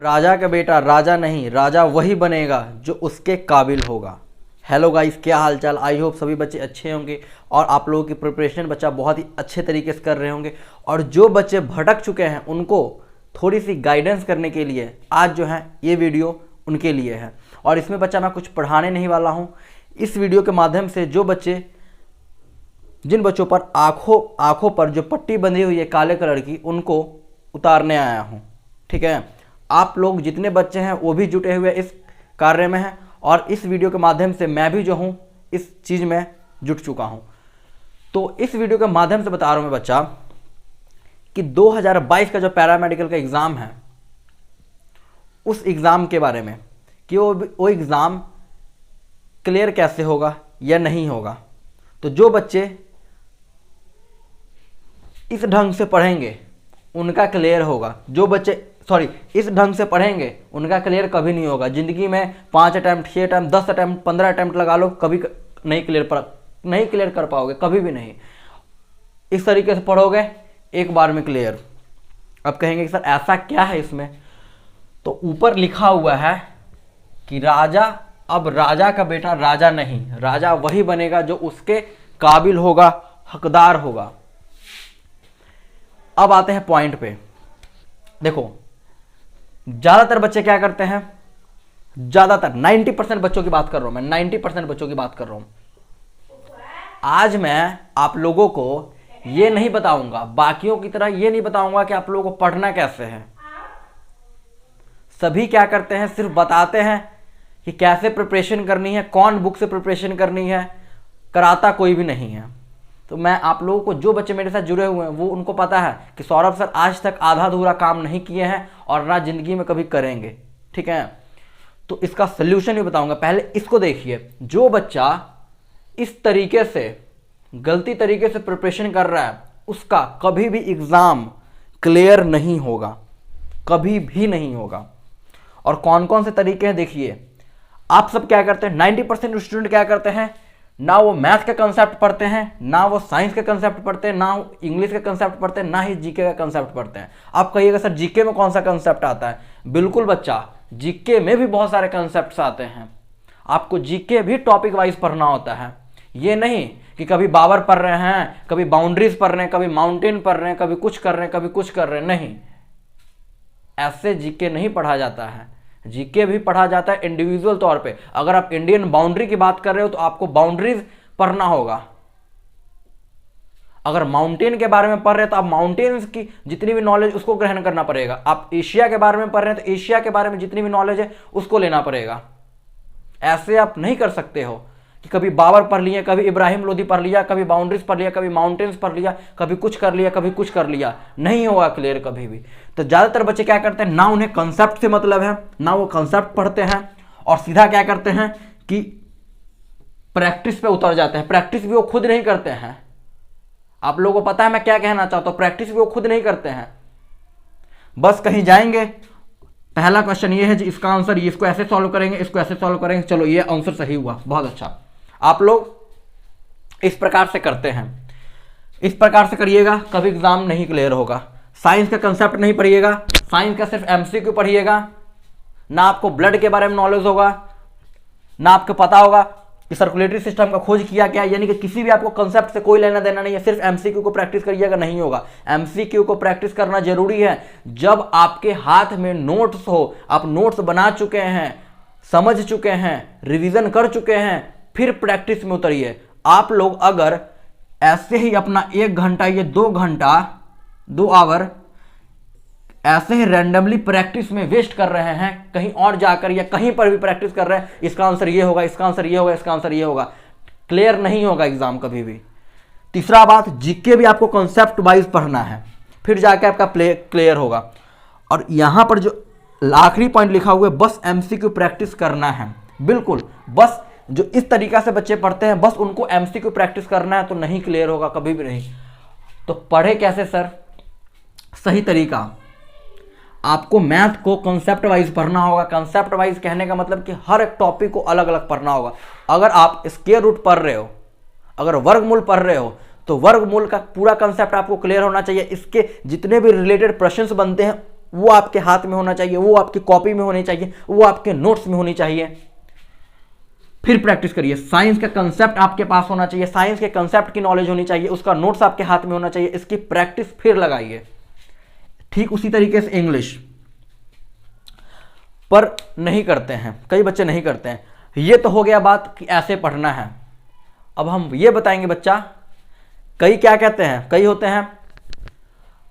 राजा का बेटा राजा नहीं, राजा वही बनेगा जो उसके काबिल होगा। हेलो गाइस, क्या हाल चाल। आई होप सभी बच्चे अच्छे होंगे और आप लोगों की प्रिपरेशन बच्चा बहुत ही अच्छे तरीके से कर रहे होंगे। और जो बच्चे भटक चुके हैं उनको थोड़ी सी गाइडेंस करने के लिए आज जो है ये वीडियो उनके लिए है। और इसमें बच्चा मैं कुछ पढ़ाने नहीं वाला हूँ। इस वीडियो के माध्यम से जिन बच्चों पर आँखों पर जो पट्टी बंधी हुई है काले कलर की, उनको उतारने आया हूँ। ठीक है, आप लोग जितने बच्चे हैं वो भी जुटे हुए इस कार्य में हैं और इस वीडियो के माध्यम से मैं भी जो हूँ इस चीज़ में जुट चुका हूँ। तो इस वीडियो के माध्यम से बता रहा हूँ मैं बच्चा कि 2022 का जो पैरामेडिकल का एग्ज़ाम है उस एग्ज़ाम के बारे में कि वो एग्ज़ाम क्लियर कैसे होगा या नहीं होगा। तो जो बच्चे इस ढंग से पढ़ेंगे उनका क्लियर होगा। जो बच्चे इस ढंग से पढ़ेंगे उनका क्लियर कभी नहीं होगा। ज़िंदगी में 5 अटैम्प्ट, 6 अटैम्प्ट, 10 अटैम्प्ट, 15 अटैम्प्ट लगा लो, कभी नहीं क्लियर कर पाओगे, कभी भी नहीं। इस तरीके से पढ़ोगे एक बार में क्लियर। अब कहेंगे कि सर ऐसा क्या है इसमें, तो ऊपर लिखा हुआ है कि अब राजा का बेटा राजा नहीं, राजा वही बनेगा जो उसके काबिल होगा, हकदार होगा। अब आते हैं पॉइंट पे। देखो, ज़्यादातर बच्चे क्या करते हैं, ज़्यादातर 90% बच्चों की बात कर रहा हूं मैं, 90% बच्चों की बात कर रहा हूं। आज मैं आप लोगों को ये नहीं बताऊंगा, बाकियों की तरह ये नहीं बताऊंगा कि आप लोगों को पढ़ना कैसे है। सभी क्या करते हैं, सिर्फ बताते हैं कि कैसे प्रिपरेशन करनी है, कौन बुक से प्रिपरेशन करनी है, कराता कोई भी नहीं है। तो मैं आप लोगों को, जो बच्चे मेरे साथ जुड़े हुए हैं वो उनको पता है कि सौरभ सर आज तक आधा अधूरा काम नहीं किए हैं और ना जिंदगी में कभी करेंगे। ठीक है, तो इसका सल्यूशन भी बताऊंगा। पहले इसको देखिए, जो बच्चा इस तरीके से गलती तरीके से प्रिपरेशन कर रहा है उसका कभी भी एग्ज़ाम क्लियर नहीं होगा, कभी भी नहीं होगा। और कौन कौन से तरीके हैं देखिए। आप सब क्या करते हैं, 90% स्टूडेंट क्या करते हैं, ना वो मैथ का कंसेप्ट पढ़ते हैं, ना वो साइंस का कंसेप्ट पढ़ते हैं, ना वो इंग्लिश का कंसेप्ट पढ़ते हैं, ना ही जीके का कंसेप्ट पढ़ते हैं। आप कहिएगा सर जीके में कौन सा कंसेप्ट आता है। बिल्कुल बच्चा, जीके में भी बहुत सारे कंसेप्ट्स आते हैं। आपको जीके भी टॉपिक वाइज पढ़ना होता है। ये नहीं कि कभी बाबर पढ़ रहे हैं, कभी बाउंड्रीज पढ़ रहे हैं, कभी माउंटेन पढ़ रहे हैं, कभी कुछ कर रहे हैं, कभी कुछ कर रहे हैं। नहीं, ऐसे जीके नहीं पढ़ा जाता है। जीके भी पढ़ा जाता है इंडिविजुअल तौर पे। अगर आप इंडियन बाउंड्री की बात कर रहे हो तो आपको बाउंड्रीज पढ़ना होगा। अगर माउंटेन के बारे में पढ़ रहे हो तो आप माउंटेन्स की जितनी भी नॉलेज उसको ग्रहण करना पड़ेगा। आप एशिया के बारे में पढ़ रहे हैं तो एशिया के बारे में जितनी भी नॉलेज है उसको लेना पड़ेगा। ऐसे आप नहीं कर सकते हो कि कभी बाबर पढ़ लिया, कभी इब्राहिम लोदी पढ़ लिया, कभी बाउंड्रीज पढ़ लिया, कभी माउंटेन्स पढ़ लिया, कभी कुछ कर लिया, कभी कुछ कर लिया। नहीं होगा क्लियर कभी भी। तो ज़्यादातर बच्चे क्या करते हैं, ना उन्हें कंसेप्ट से मतलब है, ना वो कंसेप्ट पढ़ते हैं और सीधा क्या करते हैं कि प्रैक्टिस पे उतर जाते हैं। प्रैक्टिस भी वो खुद नहीं करते हैं। आप लोगों को पता है मैं क्या कहना चाहता हूँ, प्रैक्टिस भी वो खुद नहीं करते हैं। बस कहीं जाएंगे, पहला क्वेश्चन ये है जी, इसका आंसर ये, इसको ऐसे सॉल्व करेंगे, इसको ऐसे सॉल्व करेंगे, चलो ये आंसर सही हुआ, बहुत अच्छा। आप लोग इस प्रकार से करते हैं, इस प्रकार से करिएगा, कभी एग्जाम नहीं क्लियर होगा। साइंस का कंसेप्ट नहीं पढ़िएगा, साइंस का सिर्फ एमसीक्यू पढ़िएगा। ना आपको ब्लड के बारे में नॉलेज होगा, ना आपको पता होगा कि सर्कुलेटरी सिस्टम का खोज किया क्या, यानी कि किसी भी आपको कंसेप्ट से कोई लेना देना नहीं है। सिर्फ एमसीक्यू को प्रैक्टिस करिएगा, नहीं होगा। एमसीक्यू को प्रैक्टिस करना जरूरी है जब आपके हाथ में नोट्स हो, आप नोट्स बना चुके हैं, समझ चुके हैं, रिवीजन कर चुके हैं, फिर प्रैक्टिस में उतरिए। आप लोग अगर ऐसे ही अपना 1 घंटा या 2 घंटा 2 आवर ऐसे ही रैंडमली प्रैक्टिस में वेस्ट कर रहे हैं, कहीं और जाकर या कहीं पर भी प्रैक्टिस कर रहे हैं, इसका आंसर ये होगा, इसका आंसर ये होगा, इसका आंसर ये होगा, क्लियर नहीं होगा एग्जाम कभी भी। तीसरा बात, जीके भी आपको कॉन्सेप्ट वाइज पढ़ना है, फिर जाके आपका क्लियर होगा। और यहां पर जो आखिरी पॉइंट लिखा हुआ है, बस एमसीक्यू प्रैक्टिस करना है। बिल्कुल, बस जो इस तरीका से बच्चे पढ़ते हैं बस उनको एमसीक्यू प्रैक्टिस करना है, तो नहीं क्लियर होगा कभी भी नहीं। तो पढ़े कैसे सर, सही तरीका, आपको मैथ को कॉन्सेप्ट वाइज पढ़ना होगा। कॉन्सेप्ट वाइज कहने का मतलब कि हर एक टॉपिक को अलग अलग पढ़ना होगा। अगर आप स्क्वायर रूट पढ़ रहे हो, अगर वर्गमूल पढ़ रहे हो, तो वर्गमूल का पूरा कंसेप्ट आपको क्लियर होना चाहिए। इसके जितने भी रिलेटेड प्रश्न बनते हैं वो आपके हाथ में होना चाहिए, वो आपकी कॉपी में होनी चाहिए, वो आपके नोट्स में होनी चाहिए। फिर प्रैक्टिस करिए। साइंस का कंसेप्ट आपके पास होना चाहिए, साइंस के कंसेप्ट की नॉलेज होनी चाहिए, उसका नोट्स आपके हाथ में होना चाहिए। इसकी प्रैक्टिस फिर लगाइए। ठीक उसी तरीके से इंग्लिश पर नहीं करते हैं, कई बच्चे नहीं करते हैं। ये तो हो गया बात कि ऐसे पढ़ना है। अब हम ये बताएंगे बच्चा, कई क्या कहते हैं, कई होते हैं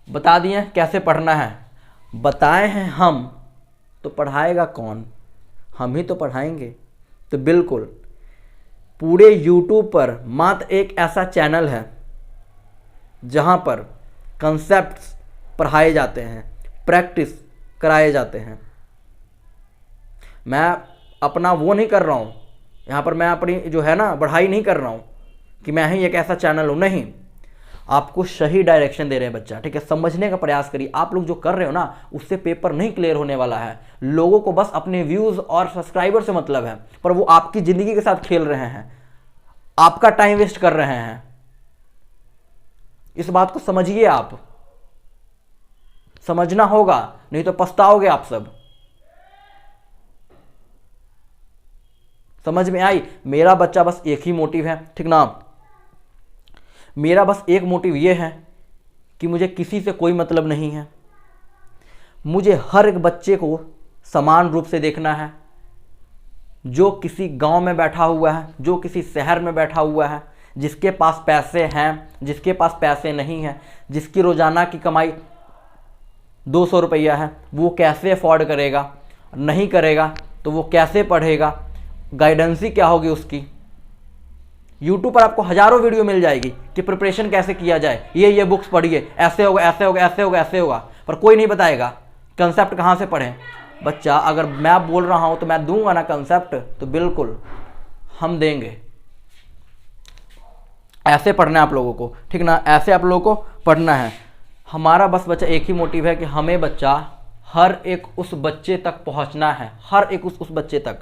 बता दिए कैसे पढ़ना है, बताए हैं हम, तो पढ़ाएगा कौन? हम ही तो पढ़ाएंगे। तो बिल्कुल पूरे YouTube पर मात्र एक ऐसा चैनल है जहां पर कंसेप्ट्स पढ़ाए जाते हैं, प्रैक्टिस कराए जाते हैं। मैं अपना वो नहीं कर रहा हूँ यहाँ पर, मैं अपनी जो है ना बढ़ाई नहीं कर रहा हूँ कि मैं ही एक ऐसा चैनल हूँ, नहीं। आपको सही डायरेक्शन दे रहे हैं बच्चा, ठीक है। समझने का प्रयास करिए। आप लोग जो कर रहे हो ना, उससे पेपर नहीं क्लियर होने वाला है। लोगों को बस अपने व्यूज़ और सब्सक्राइबर से मतलब है, पर वो आपकी ज़िंदगी के साथ खेल रहे हैं, आपका टाइम वेस्ट कर रहे हैं। इस बात को समझिए, आप समझना होगा, नहीं तो पछताओगे आप सब। समझ में आई? मेरा बच्चा बस एक ही मोटिव है, ठीक ना। मेरा बस एक मोटिव ये है कि मुझे किसी से कोई मतलब नहीं है। मुझे हर एक बच्चे को समान रूप से देखना है। जो किसी गांव में बैठा हुआ है, जो किसी शहर में बैठा हुआ है, जिसके पास पैसे हैं, जिसके पास पैसे नहीं हैं, जिसकी रोज़ाना की कमाई 200 रुपया है, वो कैसे अफोर्ड करेगा, नहीं करेगा तो वो कैसे पढ़ेगा, गाइडेंसी क्या होगी उसकी। YouTube पर आपको हज़ारों वीडियो मिल जाएगी कि प्रिपरेशन कैसे किया जाए, ये बुक्स पढ़िए, ऐसे होगा, ऐसे होगा, ऐसे होगा, ऐसे होगा, पर कोई नहीं बताएगा कंसेप्ट कहाँ से पढ़ें। बच्चा अगर मैं बोल रहा हूँ तो मैं दूंगा ना कंसेप्ट, तो बिल्कुल हम देंगे। ऐसे पढ़ना है आप लोगों को, ठीक ना, ऐसे आप लोगों को पढ़ना है। हमारा बस बच्चा एक ही मोटिव है कि हमें बच्चा हर एक उस बच्चे तक पहुँचना है, हर एक उस बच्चे तक।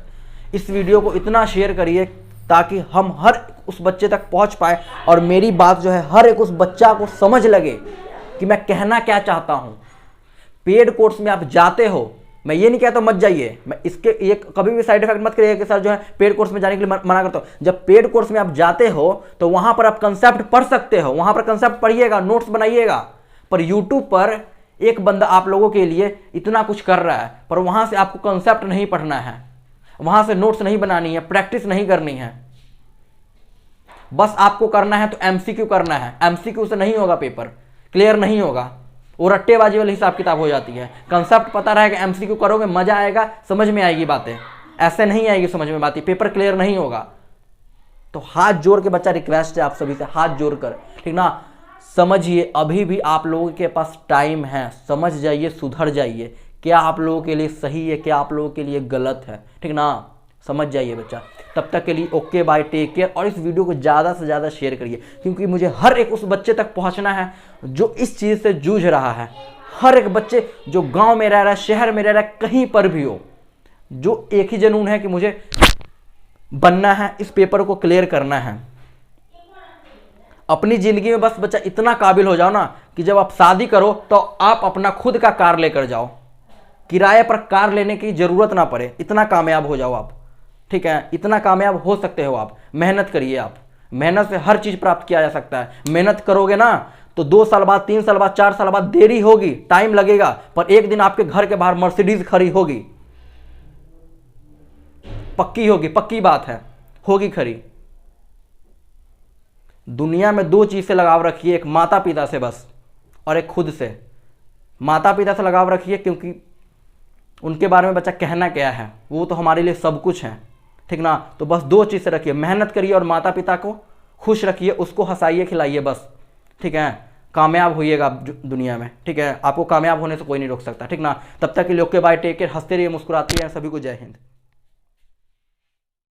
इस वीडियो को इतना शेयर करिए ताकि हम हर उस बच्चे तक पहुंच पाए और मेरी बात जो है हर एक उस बच्चा को समझ लगे कि मैं कहना क्या चाहता हूं। पेड कोर्स में आप जाते हो, मैं ये नहीं कहता मत जाइए, मैं इसके ये कभी भी साइड इफेक्ट मत करिए कि सर जो है पेड कोर्स में जाने के लिए मना करता हूं। जब पेड कोर्स में आप जाते हो तो वहां पर आप कंसेप्ट पढ़ सकते हो, वहां पर कंसेप्ट पढ़िएगा, नोट्स बनाइएगा। पर यूट्यूब पर एक बंदा आप लोगों के लिए इतना कुछ कर रहा है, पर वहां से आपको कंसेप्ट नहीं पढ़ना है, वहां से नोट्स नहीं बनानी है, प्रैक्टिस नहीं करनी है। बस आपको करना है तो एमसीक्यू करना है। एमसीक्यू से नहीं होगा, पेपर क्लियर नहीं होगा, वो रट्टेबाजी वाली हिसाब किताब हो जाती है। कंसेप्ट पता रहेगा, एमसीक्यू करोगे, मजा आएगा, समझ में आएगी बातें। ऐसे नहीं आएगी समझ में बातें, पेपर क्लियर नहीं होगा। तो हाथ जोड़ के बच्चा रिक्वेस्ट है आप सभी से, हाथ जोड़ कर, ठीक ना। समझिए, अभी भी आप लोगों के पास टाइम है, समझ जाइए, सुधर जाइए। क्या आप लोगों के लिए सही है, क्या आप लोगों के लिए गलत है, ठीक ना, समझ जाइए बच्चा। तब तक के लिए ओके बाय, टेक केयर। और इस वीडियो को ज़्यादा से ज़्यादा शेयर करिए, क्योंकि मुझे हर एक उस बच्चे तक पहुंचना है जो इस चीज़ से जूझ रहा है। हर एक बच्चे जो गांव में रह रहा है, शहर में रह रहा है, कहीं पर भी हो, जो एक ही जुनून है कि मुझे बनना है, इस पेपर को क्लियर करना है। अपनी ज़िंदगी में बस बच्चा इतना काबिल हो जाओ ना कि जब आप शादी करो तो आप अपना खुद का कार लेकर जाओ, किराए पर कार लेने की ज़रूरत ना पड़े। इतना कामयाब हो जाओ आप, ठीक है, इतना कामयाब हो सकते हो आप। मेहनत करिए आप, मेहनत से हर चीज़ प्राप्त किया जा सकता है। मेहनत करोगे ना तो 2 साल बाद, 3 साल बाद, 4 साल बाद देरी होगी, टाइम लगेगा, पर एक दिन आपके घर के बाहर मर्सिडीज खड़ी होगी, पक्की होगी, पक्की बात है, होगी खड़ी। दुनिया में 2 चीज़ से लगाव रखिए, एक माता पिता से बस, और एक खुद से। माता पिता से लगाव रखिए क्योंकि उनके बारे में बच्चा कहना क्या है, वो तो हमारे लिए सब कुछ है, ठीक ना। तो बस 2 चीज़ से रखिए, मेहनत करिए और माता पिता को खुश रखिए, उसको हंसाइए, खिलाइए, बस, ठीक है। कामयाब होइएगा दुनिया में, ठीक है। आपको कामयाब होने से कोई नहीं रोक सकता, ठीक ना। तब तक के लिए ओके बाय, टेक केयर, हंसते रहिए, मुस्कुराते रहिए। सभी को जय हिंद।